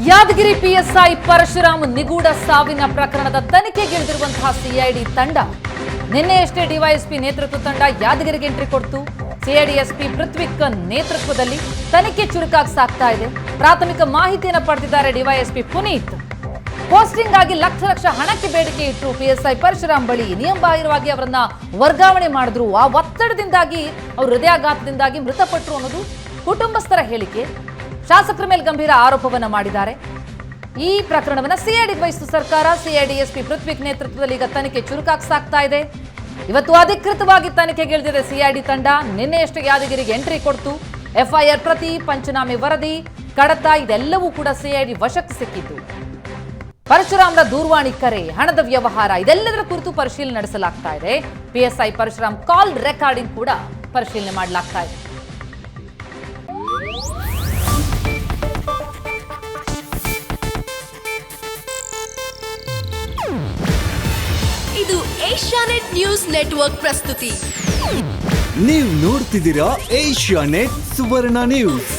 Yadgir PSI Parashuram ನಿಗೂಢ ಸಾವಿನ ಪ್ರಕರಣದ ತನಿಖೆಗಿಳಿದಿರುವಂತಹ ಸಿಐಡಿ ತಂಡ ನಿನ್ನೆಯಷ್ಟೇ ಡಿವೈಎಸ್ಪಿ ನೇತೃತ್ವ ತಂಡ ಯಾದಗಿರಿಗೆ ಎಂಟ್ರಿ ಕೊಡ್ತು. ಸಿಐಡಿ ಎಸ್ಪಿ ಪೃಥ್ವಿಕ್ ನೇತೃತ್ವದಲ್ಲಿ ತನಿಖೆ ಚುರುಕಾಗಿ ಸಾಗ್ತಾ ಇದೆ. ಪ್ರಾಥಮಿಕ ಮಾಹಿತಿಯನ್ನು ಪಡೆದಿದ್ದಾರೆ ಡಿವೈಎಸ್ಪಿ ಪುನೀತ್. ಪೋಸ್ಟಿಂಗ್ ಆಗಿ ಲಕ್ಷ ಹಣಕ್ಕೆ ಬೇಡಿಕೆ ಇಟ್ಟು ಪಿಎಸ್ಐ ಪರಶುರಾಮ್ ಬಳಿ ನಿಯಮಬಾಹಿರವಾಗಿ ಅವರನ್ನ ವರ್ಗಾವಣೆ ಮಾಡಿದ್ರು. ಆ ಒತ್ತಡದಿಂದಾಗಿ ಅವರು ಹೃದಯಾಘಾತದಿಂದಾಗಿ ಮೃತಪಟ್ಟರು ಅನ್ನೋದು ಕುಟುಂಬಸ್ಥರ ಹೇಳಿಕೆ. ಶಾಸಕರ ಮೇಲೆ ಗಂಭೀರ ಆರೋಪವನ್ನ ಮಾಡಿದ್ದಾರೆ. ಈ ಪ್ರಕರಣವನ್ನ ಸಿಐಡಿಗೆ ವಹಿಸಿದ ಸರ್ಕಾರ. ಸಿಐಡಿ ಎಸ್ಪಿ ಪೃಥ್ವಿಕ್ ನೇತೃತ್ವದಲ್ಲಿ ಈಗ ತನಿಖೆ ಚುರುಕಾಗಿ ಸಾಗ್ತಾ ಇದೆ. ಇವತ್ತು ಅಧಿಕೃತವಾಗಿ ತನಿಖೆಗಿಳಿದಿದೆ ಸಿಐಡಿ ತಂಡ. ನಿನ್ನೆಯಷ್ಟೇ ಯಾದಗಿರಿಗೆ ಎಂಟ್ರಿ ಕೊಡ್ತು. ಎಫ್ಐಆರ್ ಪ್ರತಿ, ಪಂಚನಾಮೆ ವರದಿ, ಕಡತ ಇದೆಲ್ಲವೂ ಕೂಡ ಸಿಐಡಿ ವಶಕ್ಕೆ ಸಿಕ್ಕಿತ್ತು. ಪರಶುರಾಮ್ರ ದೂರವಾಣಿ ಕರೆ, ಹಣದ ವ್ಯವಹಾರ ಇದೆಲ್ಲದರ ಕುರಿತು ಪರಿಶೀಲನೆ ನಡೆಸಲಾಗ್ತಾ ಇದೆ. ಪಿಎಸ್ಐ ಪರಶುರಾಮ್ ಕಾಲ್ ರೆಕಾರ್ಡಿಂಗ್ ಕೂಡ ಪರಿಶೀಲನೆ ಮಾಡಲಾಗ್ತಾ ಇದೆ. ಇದು ಏಷ್ಯಾನೆಟ್ ನ್ಯೂಸ್ ನೆಟ್ವರ್ಕ್ ಪ್ರಸ್ತುತಿ. ನೀವು ನೋಡ್ತಿದ್ದೀರಾ ಏಷ್ಯಾನೆಟ್ ಸುವರ್ಣ ನ್ಯೂಸ್.